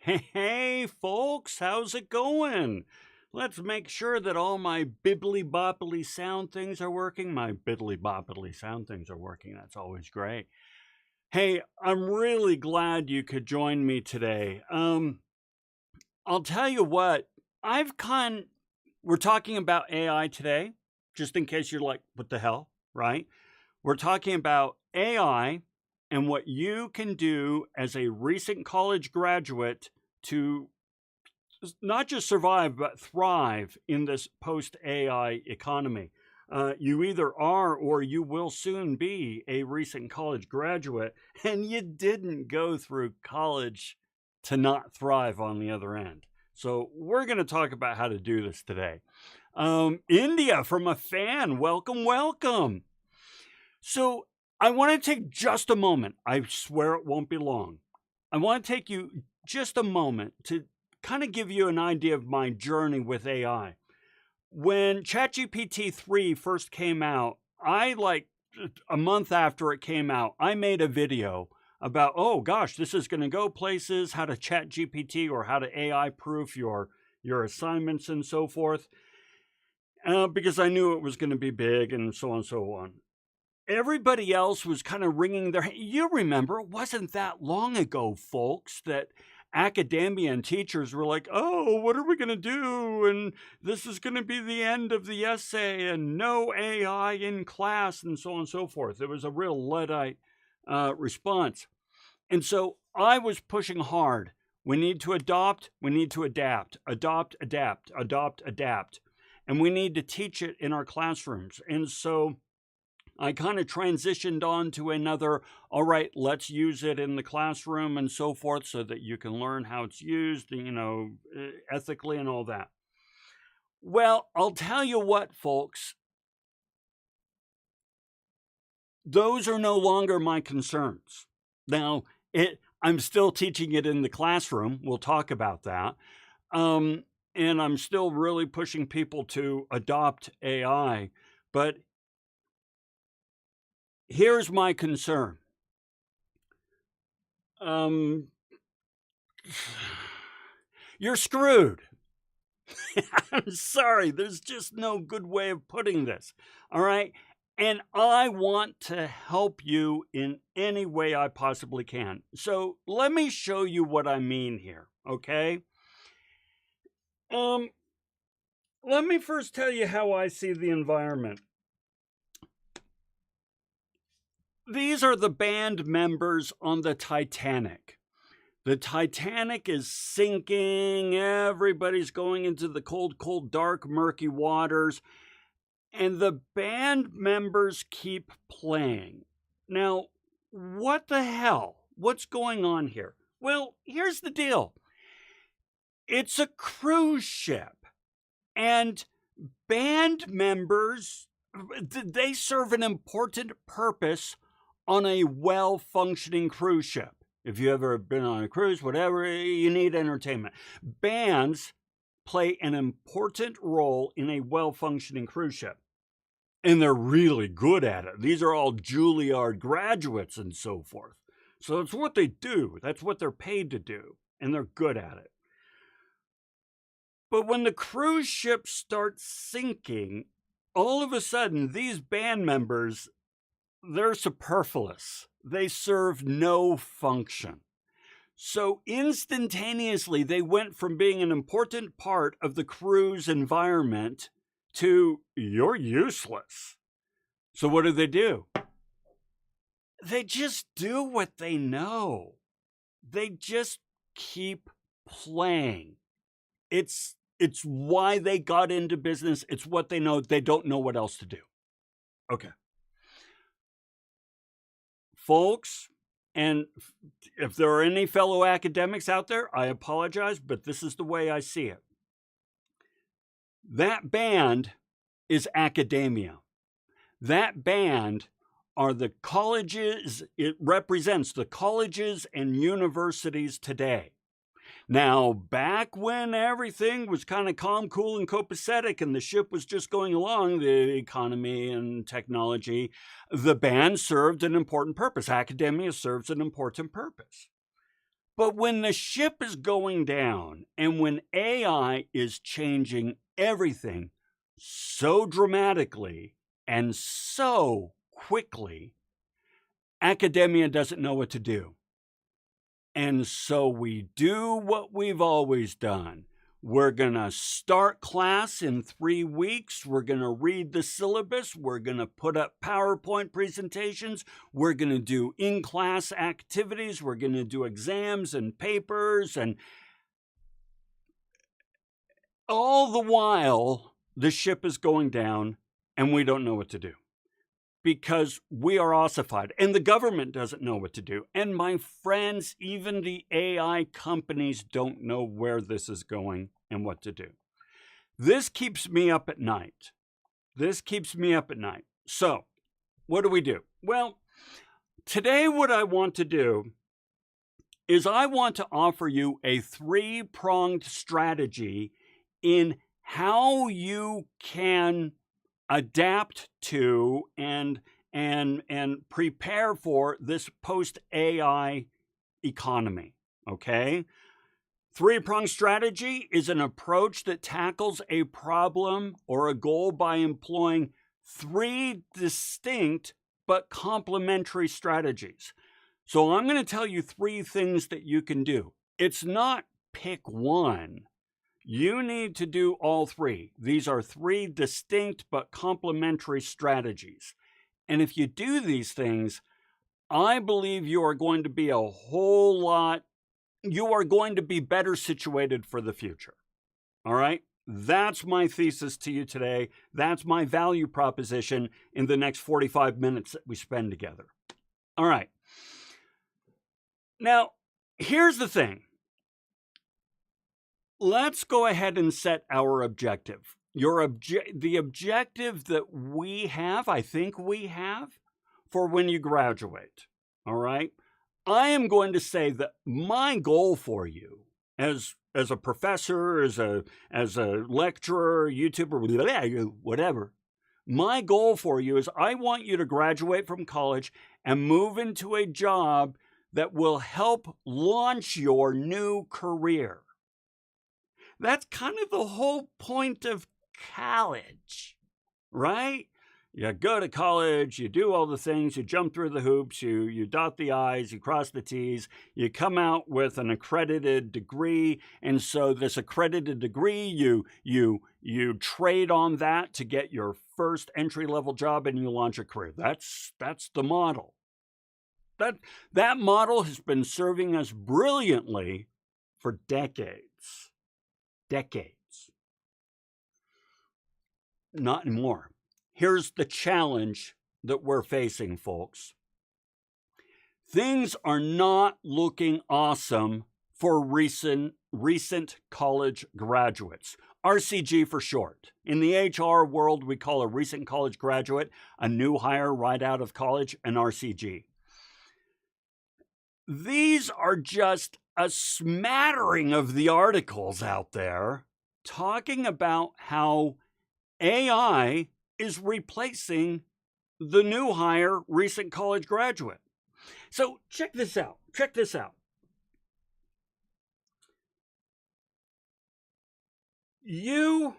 Hey, folks, how's it going? Let's make sure that all my bibbly boppily sound things are working. My biddly boppily sound things are working. That's always great. Hey, I'm really glad you could join me today. I'll tell you what, I've kind we're talking about AI today, just in case you're like, what the hell, right? We're talking about AI and what you can do as a recent college graduate to not just survive, but thrive in this post AI economy. You either are or you will soon be a recent college graduate, and you didn't go through college to not thrive on the other end. So, we're going to talk about how to do this today. India from a fan, welcome, welcome. So, I want to take just a moment. I swear it won't be long. I want to take you just a moment to kind of give you an idea of my journey with AI. When ChatGPT 3 first came out, I like a month after it came out, I made a video about, oh gosh, this is going to go places, how to chat GPT or how to AI proof your assignments and so forth, because I knew it was going to be big and so on and so on. Everybody else was kind of wringing their you remember, it wasn't that long ago, folks, that academia and teachers were like, "Oh, what are we gonna do? And this is gonna be the end of the essay and no AI in class," and so on and so forth. There was a real Luddite response. And so I was pushing hard. We need to adopt, we need to adapt, adopt, adapt, adopt, adapt. And we need to teach it in our classrooms. And so I kind of transitioned on to another, all right, let's use it in the classroom and so forth so that you can learn how it's used, ethically and all that. Well, I'll tell you what, folks, those are no longer my concerns. Now, I'm still teaching it in the classroom. We'll talk about that. And I'm still really pushing people to adopt AI. But here's my concern. You're screwed. I'm sorry, there's just no good way of putting this. All right. And I want to help you in any way I possibly can. So let me show you what I mean here. Okay. Um, Let me first tell you how I see the environment. These are the band members on the Titanic. The Titanic is sinking. Everybody's going into the cold, cold, dark, murky waters. And the band members keep playing. Now, what the hell? What's going on here? Well, here's the deal. It's a cruise ship. And band members, they serve an important purpose on a well-functioning cruise ship. If you ever been on a cruise, whatever, you need entertainment. Bands play an important role in a well-functioning cruise ship. And they're really good at it. These are all Juilliard graduates and so forth. So it's what they do. That's what they're paid to do. And they're good at it. But when the cruise ship starts sinking, all of a sudden, these band members, they're superfluous. They serve no function. So instantaneously, they went from being an important part of the cruise environment to you're useless. So what do? They just do what they know. They just keep playing. It's why they got into business. It's what they know. They don't know what else to do. Okay. Folks, and if there are any fellow academics out there, I apologize, but this is the way I see it. That band is academia. That band are the colleges, it represents the colleges and universities today. Now, back when everything was kind of calm, cool, and copacetic, and the ship was just going along, the economy and technology, the band served an important purpose. Academia serves an important purpose. But when the ship is going down and when AI is changing everything so dramatically and so quickly, academia doesn't know what to do. And so we do what we've always done. We're going to start class in 3 weeks. We're going to read the syllabus. We're going to put up PowerPoint presentations. We're going to do in-class activities. We're going to do exams and papers. And all the while, the ship is going down and we don't know what to do, because we are ossified and the government doesn't know what to do. And my friends, even the AI companies don't know where this is going and what to do. This keeps me up at night. So what do we do? Well, today what I want to do is I want to offer you a 3-pronged strategy in how you can adapt to and prepare for this post-AI economy, okay? 3-pronged strategy is an approach that tackles a problem or a goal by employing 3 distinct but complementary strategies. So I'm going to tell you 3 things that you can do. It's not pick one. You need to do all 3. These are 3 distinct but complementary strategies. And if you do these things, I believe you are going to be better situated for the future. All right? That's my thesis to you today. That's my value proposition in the next 45 minutes that we spend together. All right. Now, here's the thing. Let's go ahead and set our objective. The objective that I think we have for when you graduate. All right? I am going to say that my goal for you as a professor, as a lecturer, YouTuber, whatever, my goal for you is I want you to graduate from college and move into a job that will help launch your new career. That's kind of the whole point of college, right? You go to college, you do all the things, you jump through the hoops, you dot the I's, you cross the T's, you come out with an accredited degree, and so this accredited degree, you trade on that to get your first entry-level job and you launch a career. That's the model. That model has been serving us brilliantly for decades. Not anymore. Here's the challenge that we're facing, folks. Things are not looking awesome for recent college graduates. RCG for short. In the HR world, we call a recent college graduate a new hire right out of college, an RCG. These are just a smattering of the articles out there talking about how AI is replacing the new hire recent college graduate. So check this out. You,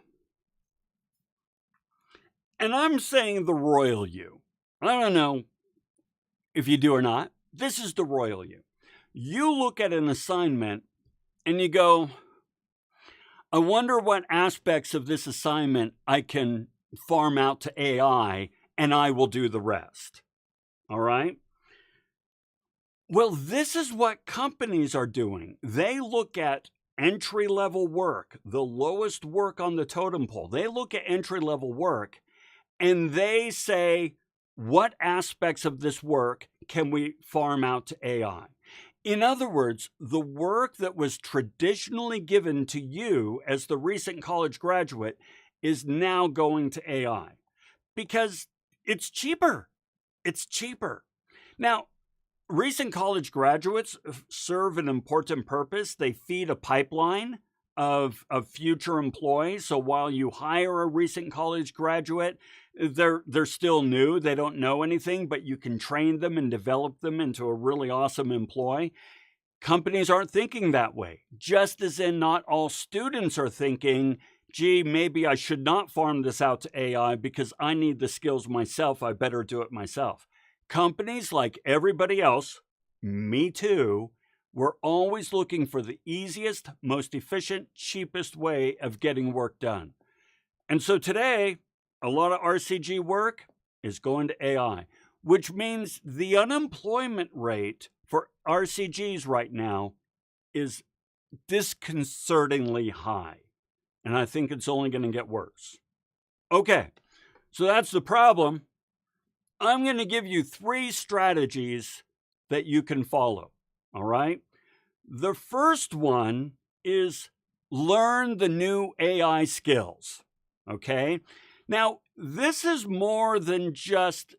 and I'm saying the royal you. I don't know if you do or not. This is the royal you. You look at an assignment and you go, I wonder what aspects of this assignment I can farm out to AI and I will do the rest. All right? Well, this is what companies are doing. They look at entry-level work, the lowest work on the totem pole. They look at entry-level work and they say, what aspects of this work can we farm out to AI? In other words, the work that was traditionally given to you as the recent college graduate is now going to AI because it's cheaper. Now, recent college graduates serve an important purpose. They feed a pipeline of future employees. So while you hire a recent college graduate, they're still new. They don't know anything, but you can train them and develop them into a really awesome employee. companies aren't thinking that way, just as in not all students are thinking, gee, maybe I should not farm this out to AI because I need the skills myself. I better do it myself. Companies, like everybody else, me too, we're always looking for the easiest, most efficient, cheapest way of getting work done. And so today, a lot of RCG work is going to AI, which means the unemployment rate for RCGs right now is disconcertingly high. And I think it's only going to get worse. Okay, so that's the problem. I'm going to give you 3 strategies that you can follow. All right. The first one is learn the new AI skills. Okay. Now, this is more than just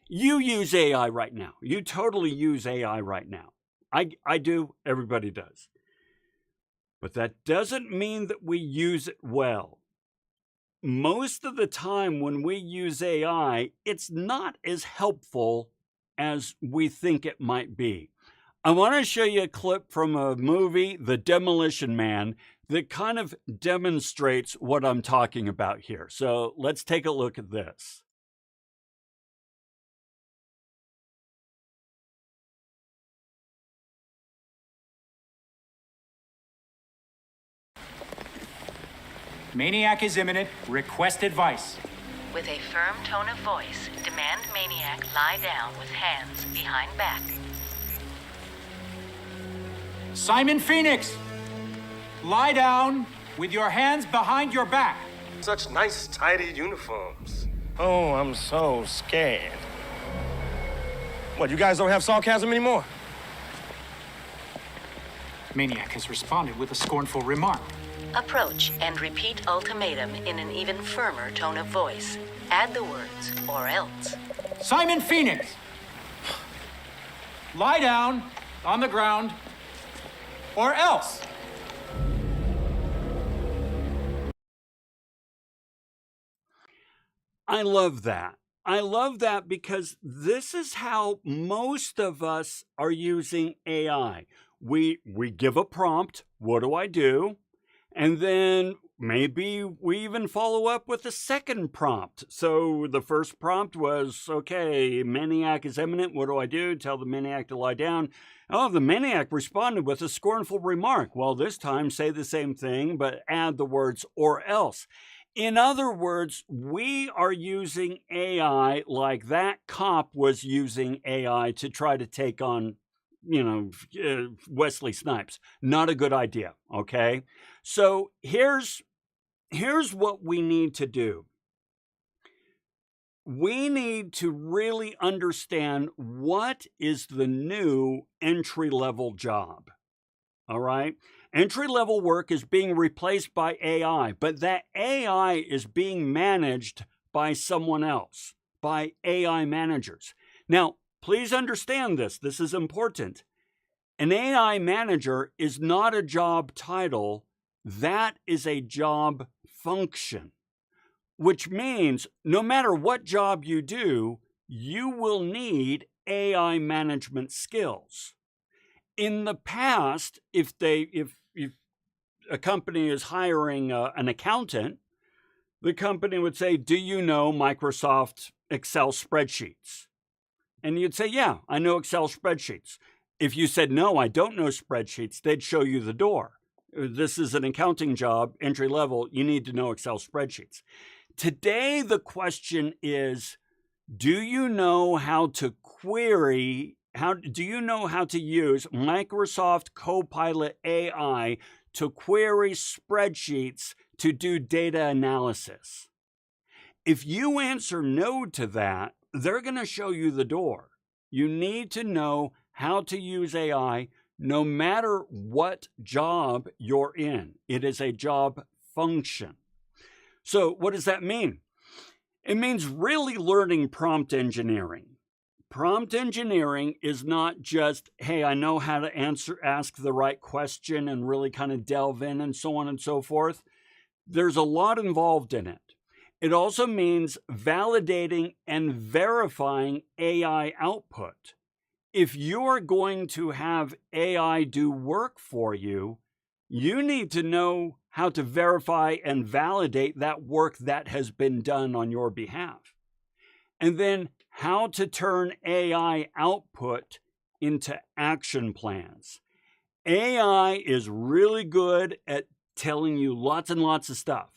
you use AI right now. You totally use AI right now. I do. Everybody does. But that doesn't mean that we use it well. Most of the time when we use AI, it's not as helpful as we think it might be. I want to show you a clip from a movie, The Demolition Man, that kind of demonstrates what I'm talking about here. So let's take a look at this. Maniac is imminent. Request advice. With a firm tone of voice, demand Maniac lie down with hands behind back. Simon Phoenix, lie down with your hands behind your back. Such nice, tidy uniforms. Oh, I'm so scared. What, you guys don't have sarcasm anymore? Maniac has responded with a scornful remark. Approach and repeat ultimatum in an even firmer tone of voice. Add the words, or else. Simon Phoenix, lie down on the ground, or else. I love that. I love that because this is how most of us are using AI. We give a prompt, what do I do? And then maybe we even follow up with a second prompt. So the first prompt was, okay, Maniac is imminent. What do I do? Tell the Maniac to lie down. Oh, the Maniac responded with a scornful remark. Well, this time say the same thing, but add the words or else. In other words, we are using AI like that cop was using AI to try to take on, Wesley Snipes. Not a good idea, okay? So here's what we need to do. We need to really understand what is the new entry-level job, all right? Entry-level work is being replaced by AI, but that AI is being managed by someone else, by AI managers. Now, please understand this. This is important. An AI manager is not a job title. That is a job function, which means no matter what job you do, you will need AI management skills. In the past, if a company is hiring an accountant, the company would say, do you know Microsoft Excel spreadsheets? And you'd say, yeah, I know Excel spreadsheets. If you said, no, I don't know spreadsheets, they'd show you the door. This is an accounting job, entry level, you need to know Excel spreadsheets. Today, the question is, do you know how to query, do you know how to use Microsoft Copilot AI to query spreadsheets to do data analysis? If you answer no to that, they're going to show you the door. You need to know how to use AI no matter what job you're in. It is a job function. So what does that mean? It means really learning prompt engineering. Prompt engineering is not just, hey, I know how to ask the right question and really kind of delve in and so on and so forth. There's a lot involved in it. It also means validating and verifying AI output. if you're going to have AI do work for you, you need to know how to verify and validate that work that has been done on your behalf. And then how to turn AI output into action plans. AI is really good at telling you lots and lots of stuff,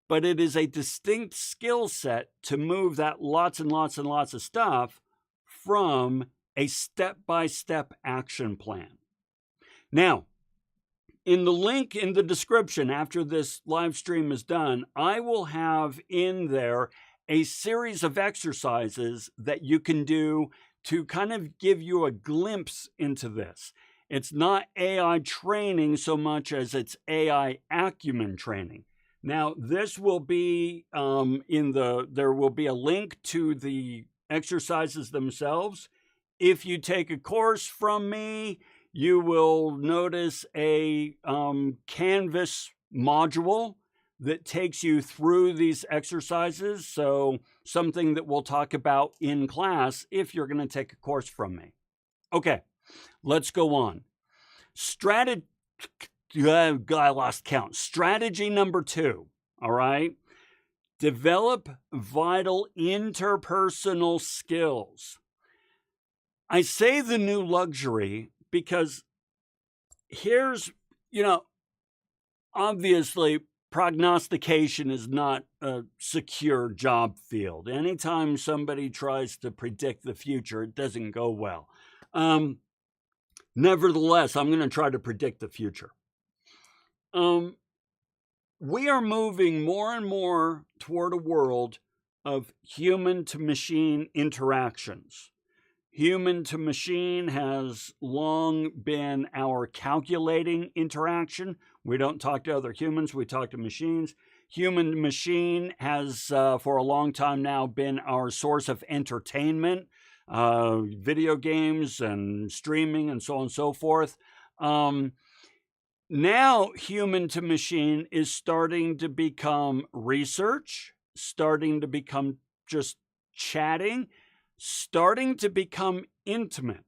but it is a distinct skill set to move that lots and lots and lots of stuff from a step-by-step action plan. Now, in the link in the description after this live stream is done, I will have in there a series of exercises that you can do to kind of give you a glimpse into this. It's not AI training so much as it's AI acumen training. Now, this will be there will be a link to the exercises themselves. If you take a course from me, you will notice a Canvas module that takes you through these exercises. So something that we'll talk about in class if you're going to take a course from me. Okay, let's go on. I lost count. Strategy number 2, all right? Develop vital interpersonal skills. I say the new luxury because here's, obviously prognostication is not a secure job field. Anytime somebody tries to predict the future, it doesn't go well. Nevertheless, I'm going to try to predict the future. We are moving more and more toward a world of human to machine interactions. Human to machine has long been our calculating interaction. We don't talk to other humans, we talk to machines. Human to machine has, for a long time now, been our source of entertainment, video games and streaming and so on and so forth. Now, human to machine is starting to become research, starting to become just chatting, starting to become intimate.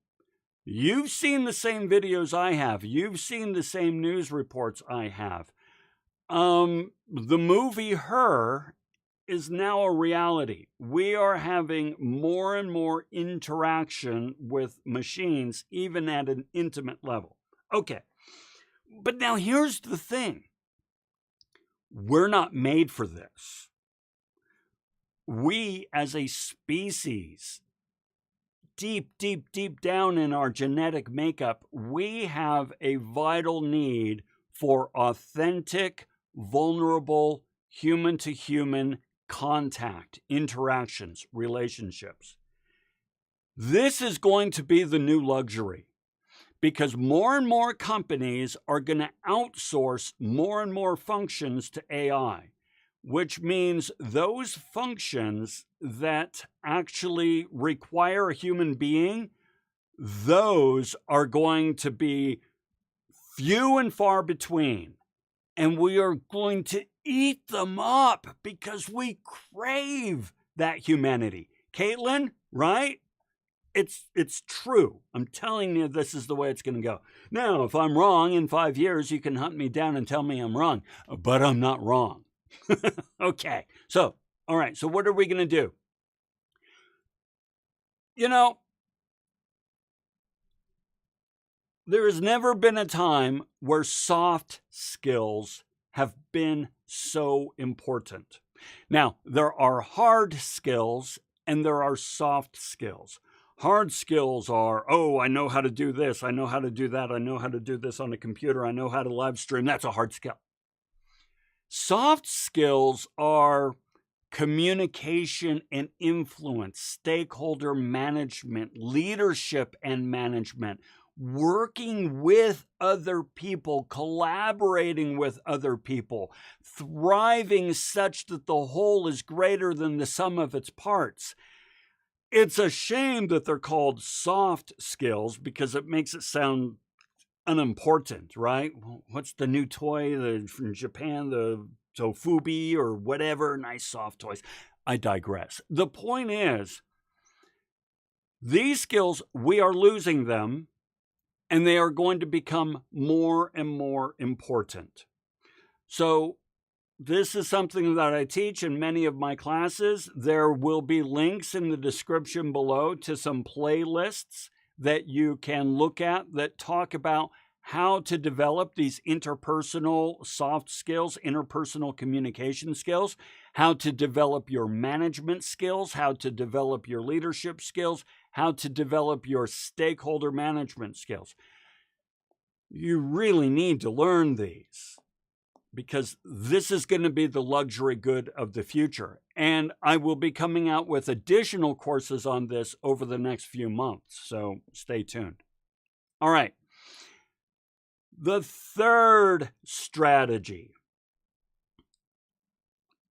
You've seen the same videos I have. You've seen the same news reports I have. The movie Her is now a reality. We are having more and more interaction with machines, even at an intimate level. Okay, but now here's the thing. We're not made for this. We as a species, deep, deep, deep down in our genetic makeup, we have a vital need for authentic, vulnerable, human-to-human contact, interactions, relationships. This is going to be the new luxury because more and more companies are going to outsource more and more functions to AI, which means those functions that actually require a human being, those are going to be few and far between. And we are going to eat them up because we crave that humanity. Caitlin, right? It's true. I'm telling you, this is the way it's going to go. Now, if I'm wrong in 5 years, you can hunt me down and tell me I'm wrong, but I'm not wrong. Okay, so, all right, so what are we going to do? There has never been a time where soft skills have been so important. Now, there are hard skills and there are soft skills. Hard skills are, I know how to do this, I know how to do that, I know how to do this on a computer, I know how to live stream. That's a hard skill. Soft skills are communication and influence, stakeholder management, leadership and management, working with other people, collaborating with other people, thriving such that the whole is greater than the sum of its parts. It's a shame that they're called soft skills because it makes it sound unimportant, right? What's the new toy from Japan, the Tofubi or whatever, nice soft toys. I digress. The point is, These skills, we are losing them, and they are going to become more and more important. So this is something that I teach in many of my classes. There will be links in the description below to some playlists that you can look at that talk about how to develop these interpersonal soft skills, interpersonal communication skills, how to develop your management skills, how to develop your leadership skills, how to develop your stakeholder management skills. You really need to learn these, because this is going to be the luxury good of the future. And I will be coming out with additional courses on this over the next few months, so stay tuned. All right. The third strategy.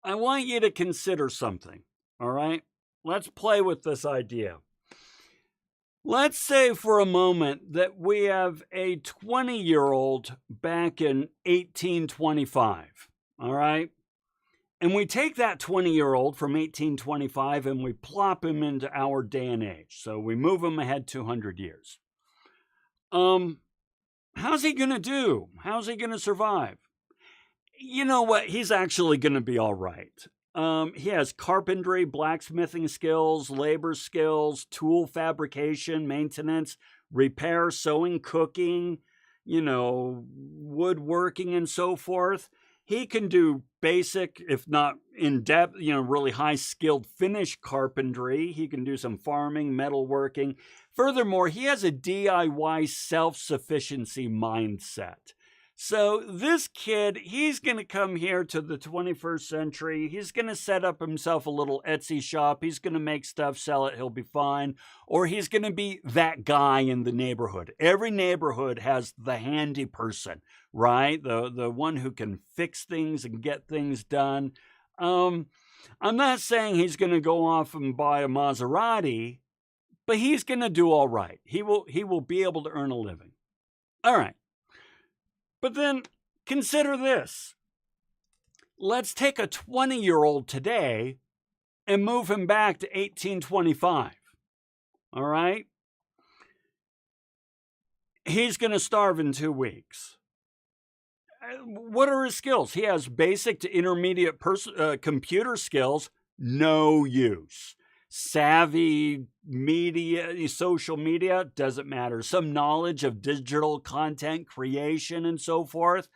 I want you to consider something, all right? Let's play with this idea. Let's say for a moment that we have a 20-year-old back in 1825, all right? And we take that 20-year-old from 1825 and we plop him into our day and age. So we move him ahead 200 years. How's he going to do? How's he going to survive? You know what? He's actually going to be all right. He has carpentry, blacksmithing skills, labor skills, tool fabrication, maintenance, repair, sewing, cooking, woodworking and so forth. He can do basic, if not in-depth, really high-skilled finish carpentry. He can do some farming, metalworking. Furthermore, he has a DIY self-sufficiency mindset. So this kid, he's going to come here to the 21st century. He's going to set up himself a little Etsy shop. He's going to make stuff, sell it, he'll be fine. Or he's going to be that guy in the neighborhood. Every neighborhood has the handy person, right? The one who can fix things and get things done. I'm not saying he's going to go off and buy a Maserati, but he's going to do all right. He will be able to earn a living. All right. But then consider this. Let's take a 20-year-old today and move him back to 1825. All right? He's going to starve in 2 weeks. What are his skills? He has basic to intermediate computer skills, no use. Savvy media, social media, doesn't matter. Some knowledge of digital content creation and so forth.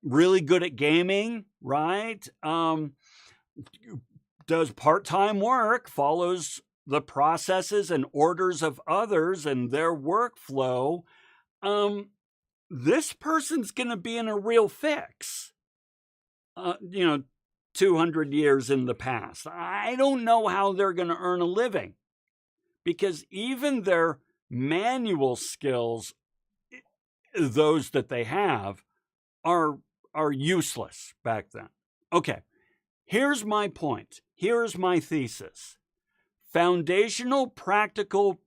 Really good at gaming, right? Does part-time work, follows the processes and orders of others and their workflow. This person's going to be in a real fix. 200 years in the past. I don't know how they're going to earn a living, because even their manual skills, those that they have, are useless back then. Okay, here's my point. Here's my thesis. Foundational, practical,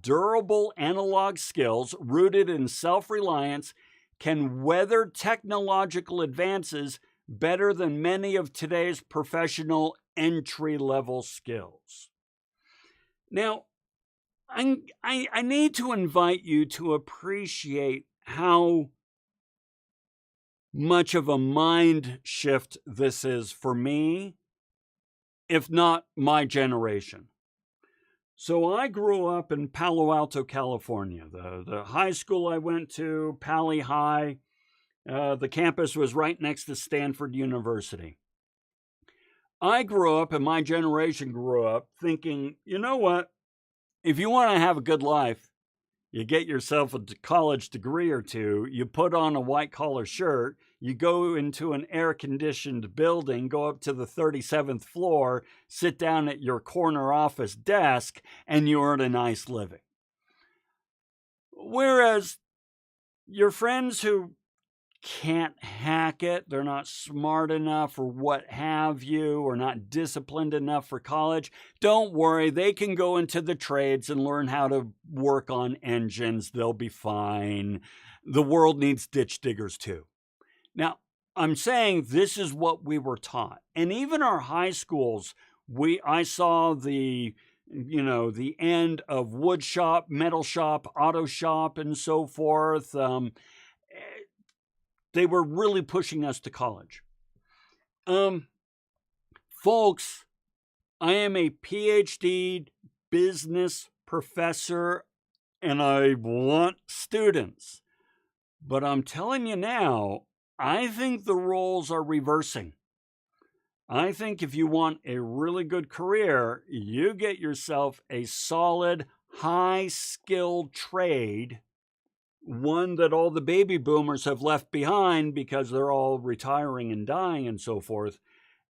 durable analog skills rooted in self-reliance can weather technological advances better than many of today's professional entry-level skills. Now, I need to invite you to appreciate how much of a mind shift this is for me, if not my generation. So I grew up in Palo Alto, California. The high school I went to, Pali High, the campus was right next to Stanford University. I grew up, and my generation grew up, thinking, you know what? If you want to have a good life, you get yourself a college degree or two, you put on a white-collar shirt, you go into an air-conditioned building, go up to the 37th floor, sit down at your corner office desk, and you earn a nice living. Whereas your friends who can't hack it, they're not smart enough or what have you, or not disciplined enough for college, don't worry, they can go into the trades and learn how to work on engines. They'll be fine. The world needs ditch diggers too. Now, I'm saying this is what we were taught. And even our high schools I saw the end of wood shop, metal shop, auto shop, and so forth. They were really pushing us to college. Folks, I am a PhD business professor and I want students. But I'm telling you now, I think the roles are reversing. I think if you want a really good career, you get yourself a solid, high-skilled trade, one that all the baby boomers have left behind because they're all retiring and dying and so forth,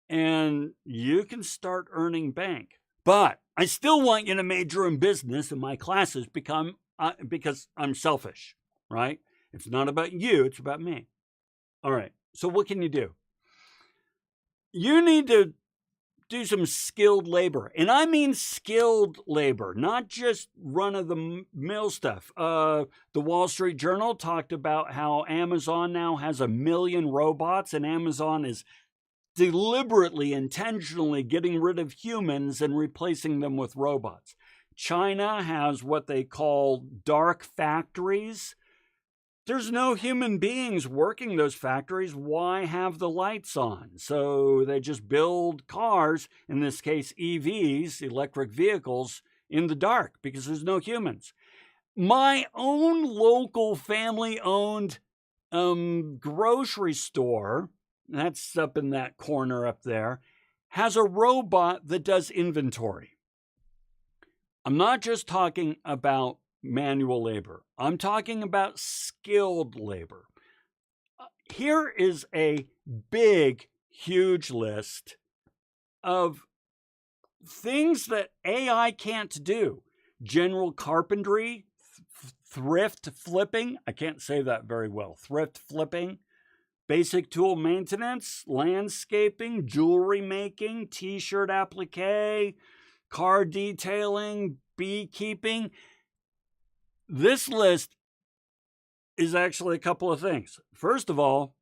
and you can start earning bank. But I still want you to major in business in my classes because I'm selfish, right? It's not about you, it's about me. All right, so what can you do? You need to do some skilled labor. And I mean skilled labor, not just run-of-the-mill stuff. The Wall Street Journal talked about how Amazon now has 1 million robots, and Amazon is deliberately, intentionally getting rid of humans and replacing them with robots. China has what they call dark factories. There's no human beings working those factories. Why have the lights on? So they just build cars, in this case EVs, electric vehicles, in the dark because there's no humans. My own local family-owned grocery store, that's up in that corner up there, has a robot that does inventory. I'm not just talking about manual labor. I'm talking about skilled labor. Here is a big, huge list of things that AI can't do. General carpentry, thrift flipping. I can't say that very well. Thrift flipping. Basic tool maintenance, landscaping, jewelry making, t-shirt applique, car detailing, beekeeping. This list is actually a couple of things. First of all,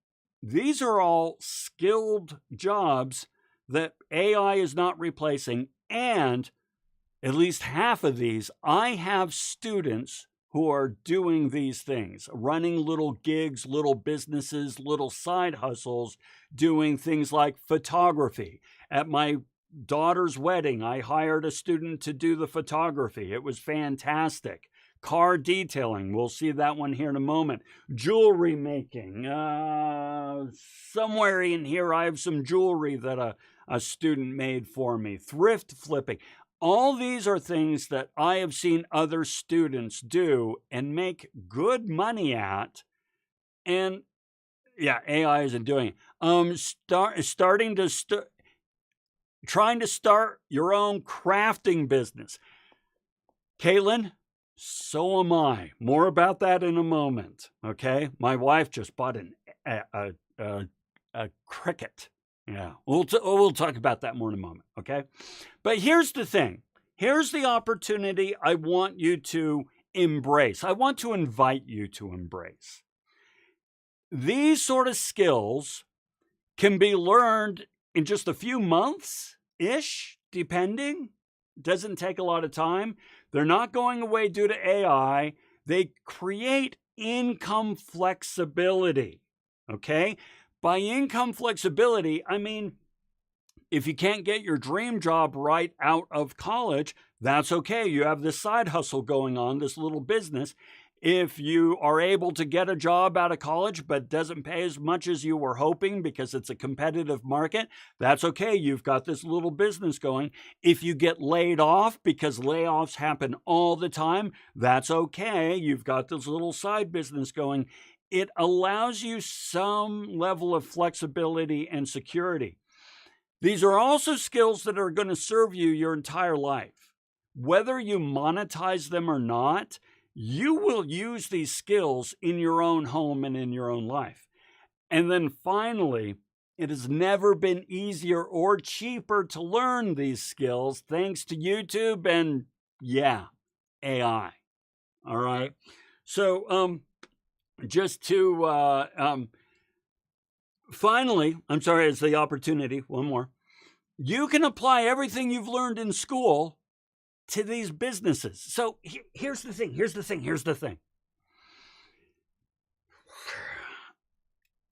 these are all skilled jobs that AI is not replacing, and at least half of these, I have students who are doing these things, running little gigs, little businesses, little side hustles, doing things like photography. At my daughter's wedding, I hired a student to do the photography. It was fantastic. Car detailing, we'll see that one here in a moment. Jewelry making, somewhere in here I have some jewelry that a student made for me. Thrift flipping. All these are things that I have seen other students do and make good money at. And yeah, AI isn't doing it. Trying to start your own crafting business. Caitlin, so am I. More about that in a moment. Okay, my wife just bought a cricket. Yeah, we'll talk about that more in a moment. Okay, but here's the thing. Here's the opportunity I want you to embrace. I want to invite you to embrace. These sort of skills can be learned in just a few months-ish, depending. Doesn't take a lot of time. They're not going away due to AI. They create income flexibility, okay? By income flexibility, I mean, if you can't get your dream job right out of college, that's okay. You have this side hustle going on, this little business. If you are able to get a job out of college but doesn't pay as much as you were hoping because it's a competitive market, that's okay. You've got this little business going. If you get laid off, because layoffs happen all the time, that's okay. You've got this little side business going. It allows you some level of flexibility and security. These are also skills that are going to serve you your entire life. Whether you monetize them or not, you will use these skills in your own home and in your own life. And then finally, it has never been easier or cheaper to learn these skills thanks to YouTube and, yeah, AI. All right. So, just to finally, I'm sorry, it's the opportunity, one more. you can apply everything you've learned in school to these businesses. So here's the thing.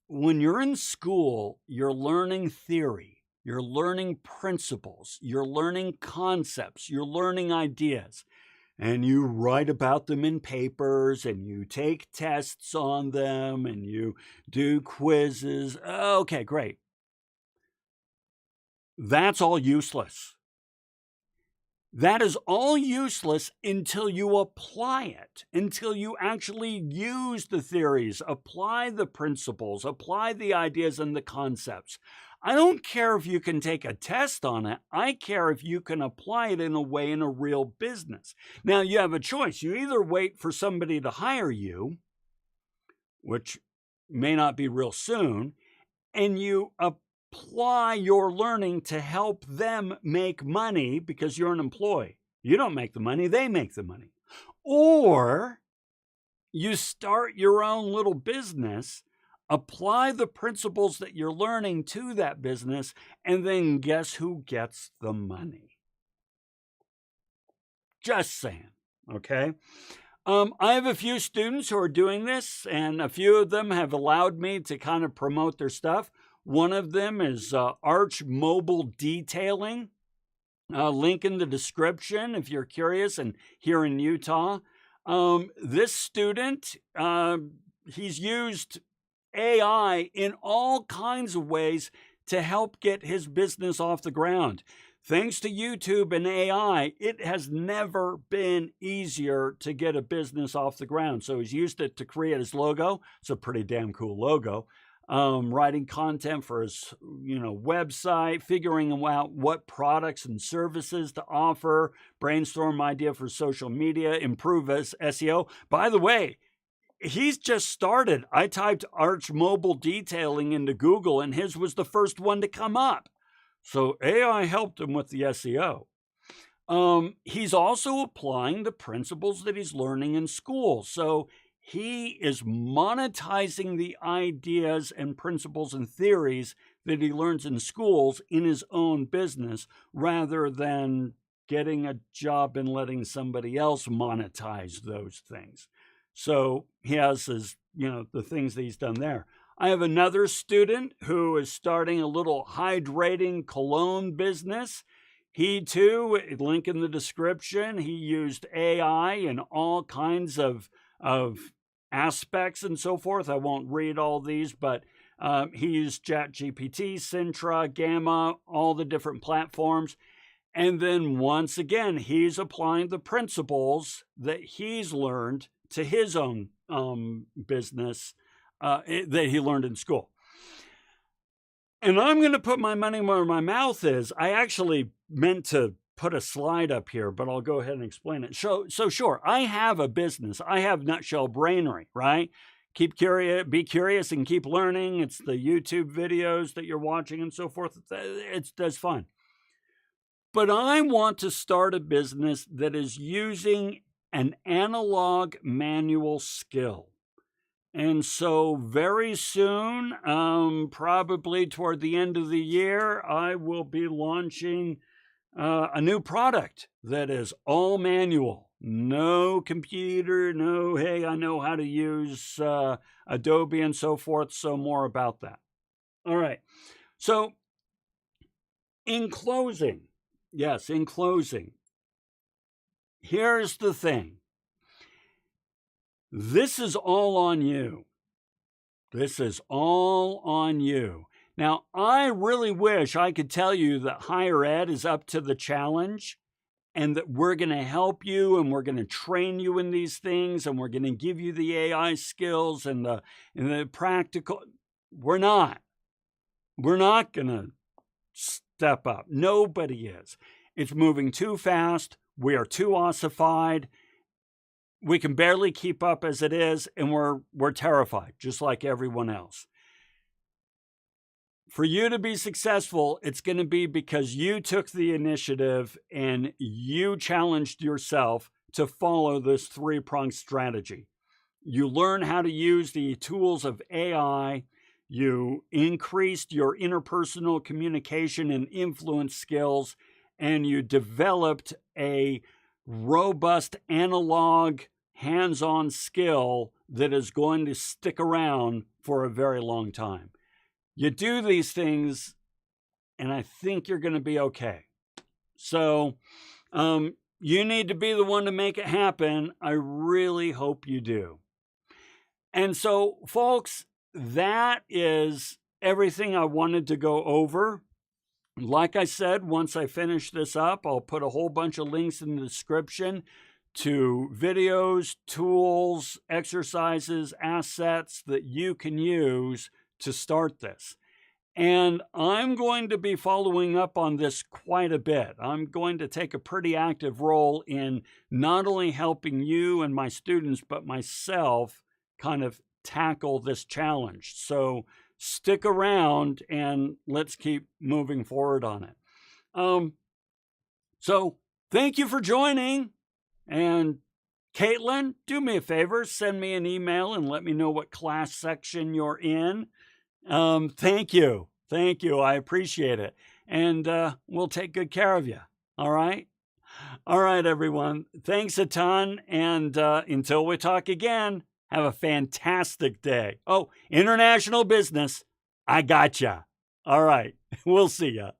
When you're in school, you're learning theory, you're learning principles, you're learning concepts, you're learning ideas, and you write about them in papers and you take tests on them and you do quizzes. Okay, great. That's all useless. That is all useless until you apply it, until you actually use the theories, apply the principles, apply the ideas and the concepts. I don't care if you can take a test on it. I care if you can apply it in a way in a real business. Now, you have a choice. You either wait for somebody to hire you, which may not be real soon, and you apply your learning to help them make money because you're an employee. You don't make the money, they make the money. Or you start your own little business, apply the principles that you're learning to that business, and then guess who gets the money? Just saying, okay? I have a few students who are doing this, and a few of them have allowed me to kind of promote their stuff. One of them is Arch Mobile Detailing. Link in the description if you're curious, and here in Utah. This student, he's used AI in all kinds of ways to help get his business off the ground. Thanks to YouTube and AI, it has never been easier to get a business off the ground. So he's used it to create his logo. It's a pretty damn cool logo. Writing content for his, website, figuring out what products and services to offer, brainstorm idea for social media, improve SEO. By the way, he's just started. I typed Arch Mobile Detailing into Google, and his was the first one to come up. So AI helped him with the SEO. He's also applying the principles that he's learning in school. So he is monetizing the ideas and principles and theories that he learns in schools in his own business rather than getting a job and letting somebody else monetize those things. So he has his, the things that he's done there. I have another student who is starting a little hydrating cologne business. He too, link in the description, he used AI in all kinds of aspects and so forth. I won't read all these, but he used ChatGPT, Sintra, Gamma, all the different platforms. And then once again, he's applying the principles that he's learned to his own business that he learned in school. And I'm going to put my money where my mouth is. I actually meant to put a slide up here, but I'll go ahead and explain it. So sure, I have a business. I have Nutshell Brainery, right? Keep curious, be curious and keep learning. It's the YouTube videos that you're watching and so forth. That's fun. But I want to start a business that is using an analog manual skill. And so very soon, probably toward the end of the year, I will be launching a new product that is all manual. No computer, no, hey, I know how to use Adobe and so forth. So more about that. All right. So in closing, here's the thing. This is all on you. This is all on you. Now, I really wish I could tell you that higher ed is up to the challenge and that we're going to help you and we're going to train you in these things and we're going to give you the AI skills and the practical. We're not. We're not going to step up. Nobody is. It's moving too fast. We are too ossified. We can barely keep up as it is, and we're terrified, just like everyone else. For you to be successful, it's going to be because you took the initiative and you challenged yourself to follow this three-pronged strategy. You learn how to use the tools of AI. you increased your interpersonal communication and influence skills, and you developed a robust analog hands-on skill that is going to stick around for a very long time. You do these things, and I think you're going to be okay. So you need to be the one to make it happen. I really hope you do. And so, folks, that is everything I wanted to go over. Like I said, once I finish this up, I'll put a whole bunch of links in the description to videos, tools, exercises, assets that you can use to start this. And I'm going to be following up on this quite a bit. I'm going to take a pretty active role in not only helping you and my students, but myself kind of tackle this challenge. So stick around and let's keep moving forward on it. So thank you for joining. And Caitlin, do me a favor, send me an email and let me know what class section you're in. Thank you. Thank you. I appreciate it. And we'll take good care of you. All right? All right, everyone. Thanks a ton. And until we talk again, have a fantastic day. Oh, international business. I gotcha. All right. We'll see ya.